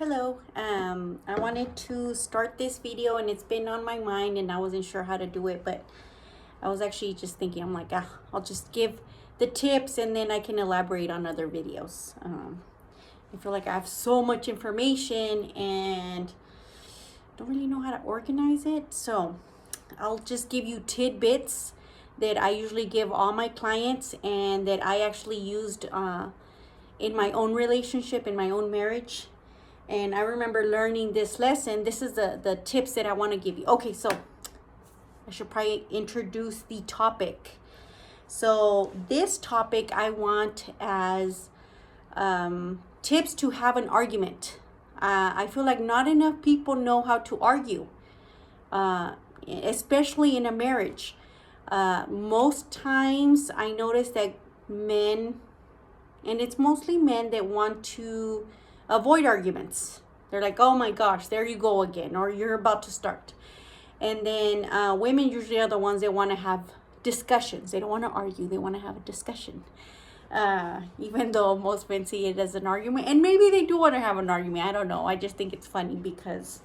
Hello, I wanted to start this video and it's been on my mind and I wasn't sure how to do it, but I was actually just thinking, I'm like, I'll just give the tips and then I can elaborate on other videos. I feel like I have so much information and don't really know how to organize it. So I'll just give you tidbits that I usually give all my clients and that I actually used in my own relationship, in my own marriage. And I remember learning this lesson. This is the tips that I want to give you. Okay, so I should probably introduce the topic. So this topic I want as tips to have an argument. I feel like not enough people know how to argue, especially in a marriage. Most times I notice that men, and it's mostly men that want to avoid arguments. They're like, oh my gosh, there you go again, or you're about to start. And then women usually are the ones that want to have discussions. They don't want to argue, they want to have a discussion. Even though most men see it as an argument, and maybe they do want to have an argument. I don't know. I just think it's funny because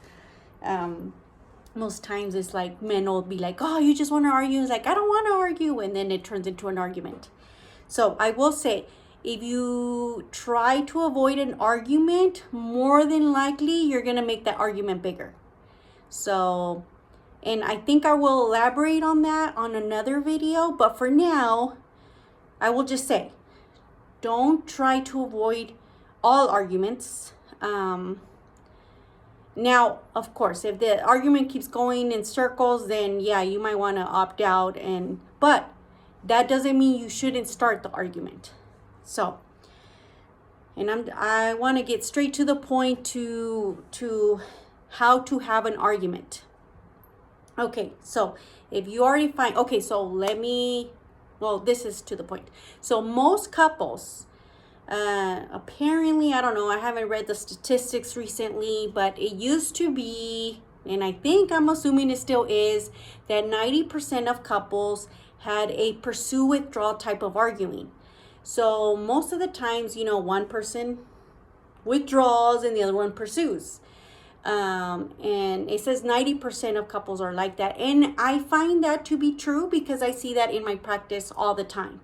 most times it's like men will be like, oh, you just want to argue. It's like, I don't want to argue. And then it turns into an argument. So I will say, if you try to avoid an argument, more than likely you're going to make that argument bigger. So, and I think I will elaborate on that on another video, but for now, I will just say, don't try to avoid all arguments. Now, of course, if the argument keeps going in circles, then yeah, you might want to opt out, but that doesn't mean you shouldn't start the argument. So, and I want to get straight to the point to how to have an argument. Okay, so if you already find, okay, so this is to the point. So most couples, apparently, I don't know, I haven't read the statistics recently, but it used to be, and I'm assuming it still is, that 90% of couples had a pursue withdraw type of arguing. So most of the times, one person withdraws and the other one pursues. And it says 90% of couples are like that. And I find that to be true because I see that in my practice all the time.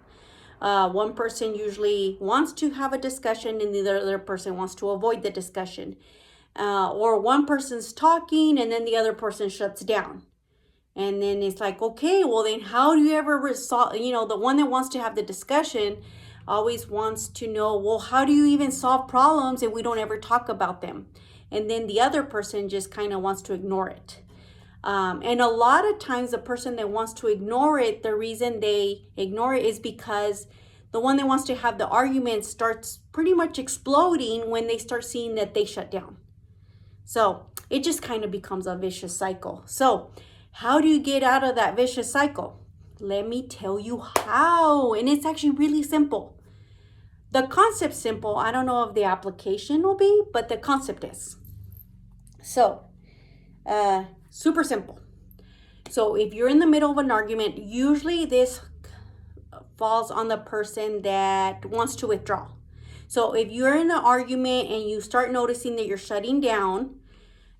One person usually wants to have a discussion and the other person wants to avoid the discussion. Or one person's talking and then the other person shuts down. And then it's like, okay, well then how do you ever resolve, the one that wants to have the discussion always wants to know, well, how do you even solve problems if we don't ever talk about them? And then the other person just kind of wants to ignore it. And a lot of times the person that wants to ignore it, the reason they ignore it is because the one that wants to have the argument starts pretty much exploding when they start seeing that they shut down. So it just kind of becomes a vicious cycle. So how do you get out of that vicious cycle? Let me tell you how. And it's actually really simple. The concept's simple. I don't know if the application will be, but the concept is. So, super simple. So if you're in the middle of an argument, usually this falls on the person that wants to withdraw. So if you're in an argument and you start noticing that you're shutting down,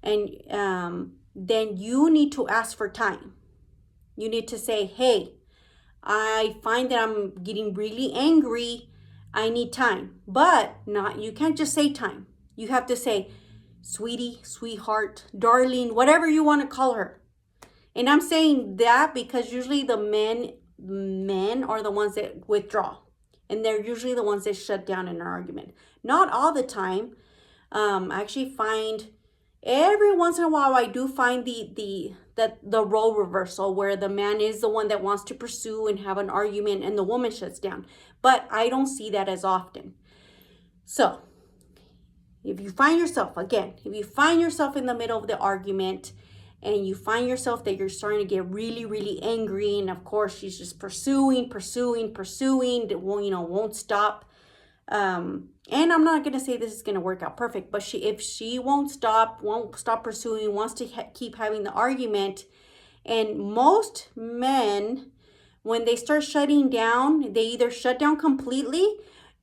and then you need to ask for time. You need to say, hey, I find that I'm getting really angry. I need time. But you can't just say time. You have to say, sweetie, sweetheart, darling, whatever you want to call her. And I'm saying that because usually the men are the ones that withdraw. And they're usually the ones that shut down in an argument. Not all the time. I actually find every once in a while I do find the role reversal where the man is the one that wants to pursue and have an argument and the woman shuts down. But I don't see that as often. So if you find yourself in the middle of the argument and you find yourself that you're starting to get really, really angry, and of course she's just pursuing, that won't stop. And I'm not going to say this is going to work out perfect, but if she won't stop pursuing, wants to keep having the argument, and most men, when they start shutting down, they either shut down completely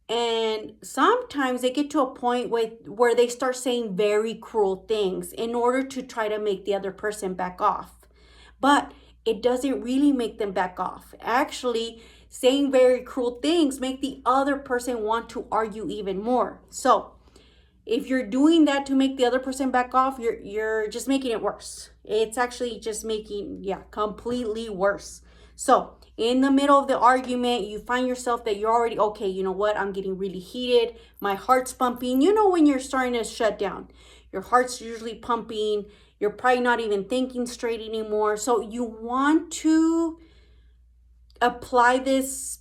And sometimes they get to a point where they start saying very cruel things in order to try to make the other person back off. But it doesn't really make them back off. Actually, saying very cruel things make the other person want to argue even more. So if you're doing that to make the other person back off, you're just making it worse. It's actually just making, completely worse. So in the middle of the argument, you find yourself that you're already, okay, you know what? I'm getting really heated. My heart's pumping. You know when you're starting to shut down. Your heart's usually pumping. You're probably not even thinking straight anymore. So you want to apply this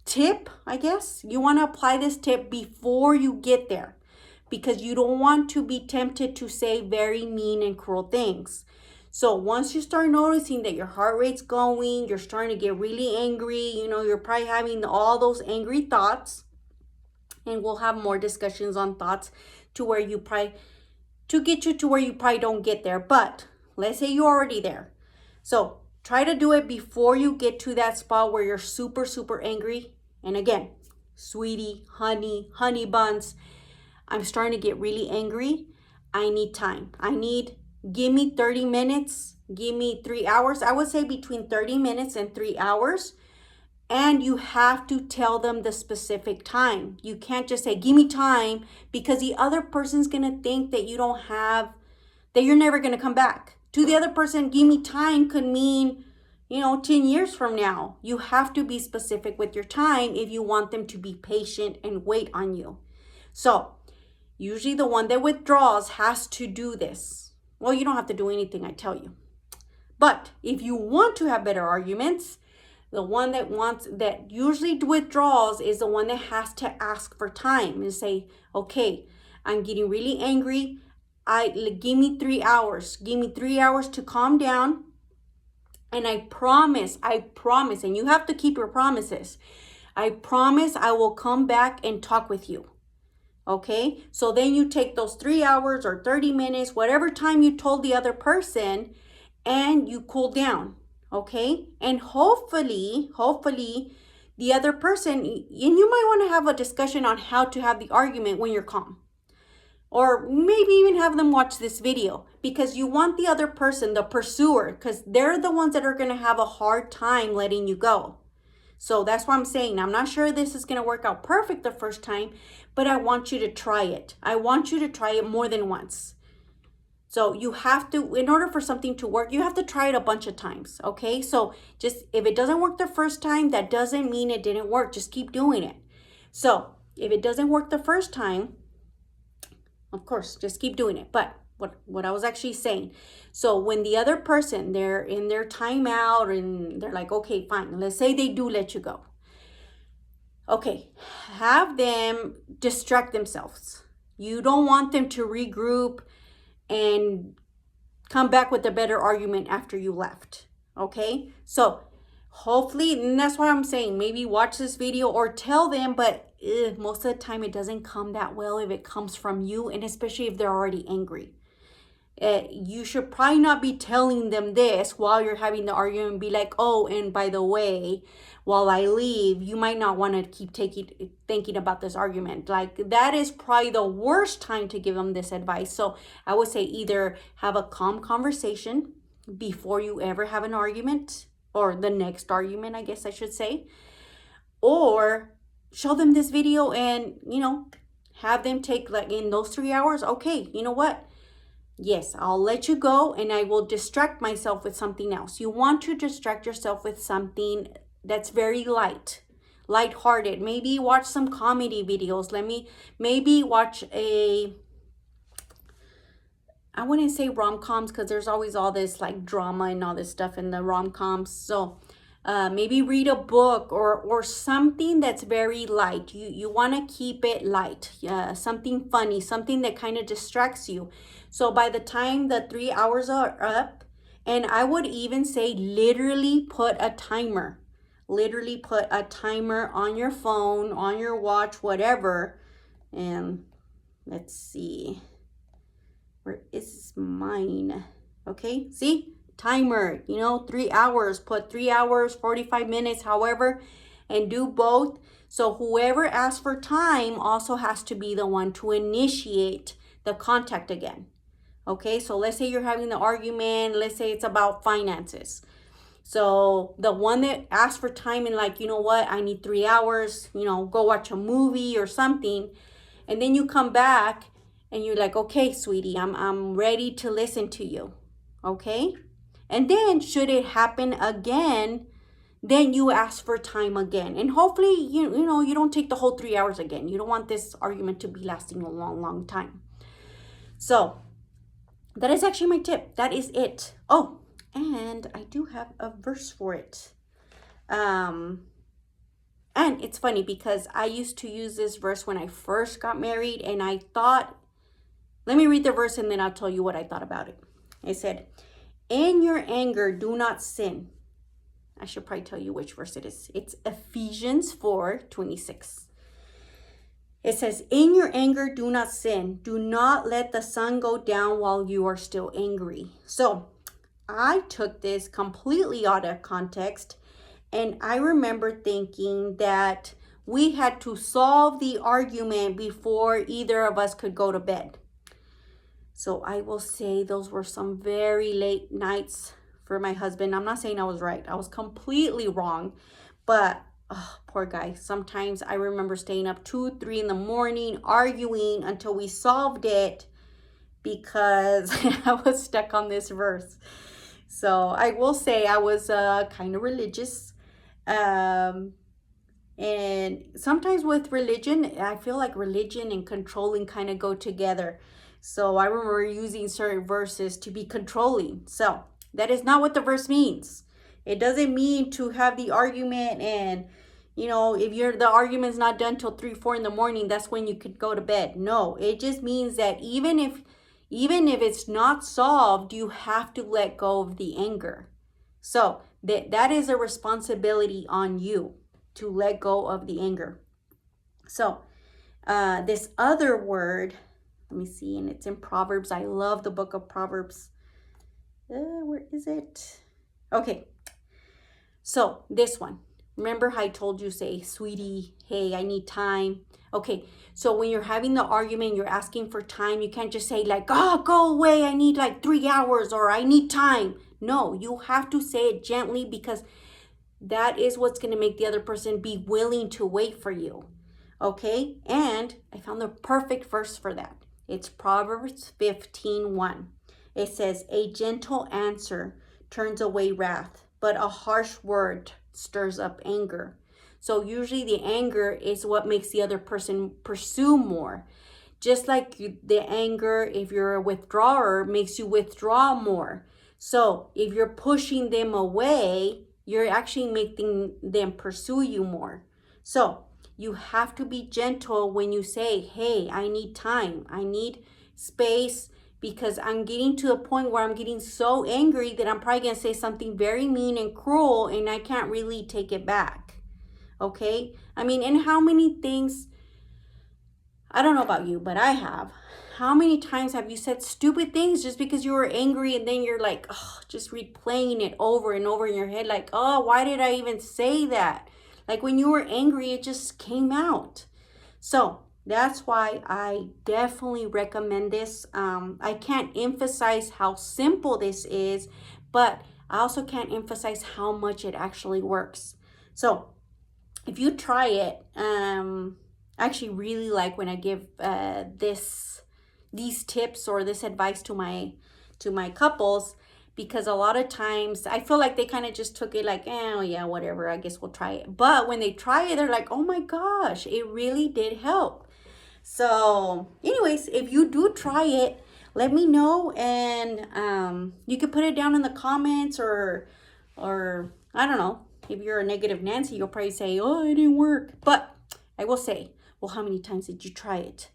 tip, I guess. You want to apply this tip before you get there, because you don't want to be tempted to say very mean and cruel things. So once you start noticing that your heart rate's going, you're starting to get really angry, you're probably having all those angry thoughts, and we'll have more discussions on thoughts to get you to where you probably don't get there. But let's say you're already there. So try to do it before you get to that spot where you're super, super angry. And again, sweetie, honey buns, I'm starting to get really angry. I need time. Give me 30 minutes, give me 3 hours. I would say between 30 minutes and 3 hours. And you have to tell them the specific time. You can't just say, give me time, because the other person's going to think that that you're never going to come back. To the other person, give me time could mean, 10 years from now. You have to be specific with your time if you want them to be patient and wait on you. So usually the one that withdraws has to do this. Well, you don't have to do anything I tell you. But if you want to have better arguments, the one that usually withdraws is the one that has to ask for time and say, okay, I'm getting really angry. Give me 3 hours. Give me 3 hours to calm down. And I promise, and you have to keep your promises. I promise I will come back and talk with you. Okay, so then you take those 3 hours or 30 minutes, whatever time you told the other person, and you cool down. Okay, and hopefully the other person, and you might want to have a discussion on how to have the argument when you're calm. Or maybe even have them watch this video, because you want the other person, the pursuer, because they're the ones that are going to have a hard time letting you go. So that's why I'm saying, I'm not sure this is going to work out perfect the first time, but I want you to try it. I want you to try it more than once. So you have to, in order for something to work, you have to try it a bunch of times, okay? So just, if it doesn't work the first time, that doesn't mean it didn't work. Just keep doing it. So if it doesn't work the first time, of course, just keep doing it. But what I was actually saying, so when the other person, they're in their timeout and they're like, okay, fine, let's say they do let you go. Okay, have them distract themselves. You don't want them to regroup and come back with a better argument after you left. Okay, so hopefully, and that's why I'm saying maybe watch this video or tell them, but most of the time it doesn't come that well if it comes from you, and especially if they're already angry. You should probably not be telling them this while you're having the argument and be like, oh, and by the way, while I leave, you might not want to keep thinking about this argument. Like, that is probably the worst time to give them this advice. So I would say either have a calm conversation before you ever have an argument, or the next argument, I guess I should say, or show them this video and, have them take, like, in those 3 hours, okay, you know what? Yes, I'll let you go and I will distract myself with something else. You want to distract yourself with something that's very lighthearted. Maybe watch some comedy videos. Maybe watch I wouldn't say rom-coms, because there's always all this like drama and all this stuff in the rom-coms. So maybe read a book or something that's very light. You want to keep it light. Something funny, something that kind of distracts you. So by the time the 3 hours are up, and I would even say literally put a timer. Literally put a timer on your phone, on your watch, whatever. And let's see. Where is mine? Okay, see? Timer, 3 hours. Put 3 hours, 45 minutes, however. and do both. So whoever asks for time also has to be the one to initiate the contact again. Okay, so let's say you're having the argument, let's say it's about finances. So the one that asks for time and like, you know what, I need 3 hours, go watch a movie or something. And then you come back and you're like, okay, sweetie, I'm ready to listen to you. Okay. And then should it happen again, then you ask for time again. And hopefully, you don't take the whole 3 hours again. You don't want this argument to be lasting a long, long time. So that is actually my tip. That is it. Oh, and I do have a verse for it. And it's funny because I used to use this verse when I first got married, and I thought, let me read the verse and then I'll tell you what I thought about it. It said, in your anger, do not sin. I should probably tell you which verse it is. It's Ephesians 4:26. It says, in your anger, do not sin. Do not let the sun go down while you are still angry. So I took this completely out of context. And I remember thinking that we had to solve the argument before either of us could go to bed. So I will say those were some very late nights for my husband. I'm not saying I was right. I was completely wrong. But poor guy. Sometimes I remember staying up 2, 3 in the morning arguing until we solved it because I was stuck on this verse. So I will say I was kind of religious. And sometimes with religion, I feel like religion and controlling kind of go together. So I remember using certain verses to be controlling. So that is not what the verse means. It doesn't mean to have the argument and, if the argument's not done till 3, 4 in the morning, that's when you could go to bed. No, it just means that even if it's not solved, you have to let go of the anger. So that is a responsibility on you to let go of the anger. So this other word, let me see, and it's in Proverbs. I love the book of Proverbs. Where is it? Okay. So this one, remember how I told you, say, sweetie, hey, I need time. Okay. So when you're having the argument, you're asking for time. You can't just say like, oh, go away. I need like 3 hours or I need time. No, you have to say it gently because that is what's going to make the other person be willing to wait for you. Okay. And I found the perfect verse for that. It's Proverbs 15:1. It says, a gentle answer turns away wrath, but a harsh word stirs up anger. So usually the anger is what makes the other person pursue more. Just like the anger, if you're a withdrawer, makes you withdraw more. So if you're pushing them away, you're actually making them pursue you more. So you have to be gentle when you say, hey, I need time. I need space because I'm getting to a point where I'm getting so angry that I'm probably going to say something very mean and cruel and I can't really take it back. Okay? I mean, and how many things, I don't know about you, but I have. How many times have you said stupid things just because you were angry and then you're like, just replaying it over and over in your head like, why did I even say that? Like when you were angry, it just came out. So that's why I definitely recommend this. I can't emphasize how simple this is, but I also can't emphasize how much it actually works. So if you try it, I actually really like when I give these tips or this advice to my couples, because a lot of times I feel like they kind of just took it like, oh yeah, whatever, I guess we'll try it. But when they try it, they're like, oh my gosh, it really did help. So anyways, if you do try it, let me know, and you can put it down in the comments or I don't know. If you're a negative Nancy, you'll probably say, oh, it didn't work. But I will say, well, how many times did you try it?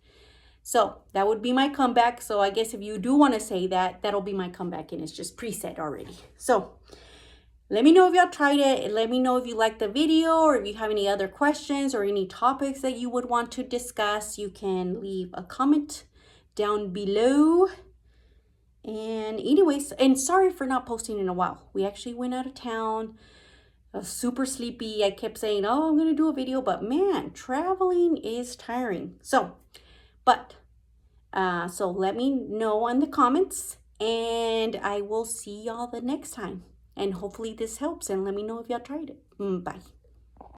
So that would be my comeback. So I guess if you do want to say that, that'll be my comeback, and it's just preset already. So let me know if y'all tried it, and let me know if you liked the video or if you have any other questions or any topics that you would want to discuss. You can leave a comment down below. And anyways, and sorry for not posting in a while. We actually went out of town. super sleepy. I kept saying, oh, I'm going to do a video, but man, traveling is tiring. So, so let me know in the comments, and I will see y'all the next time. And hopefully this helps, and let me know if y'all tried it. Bye.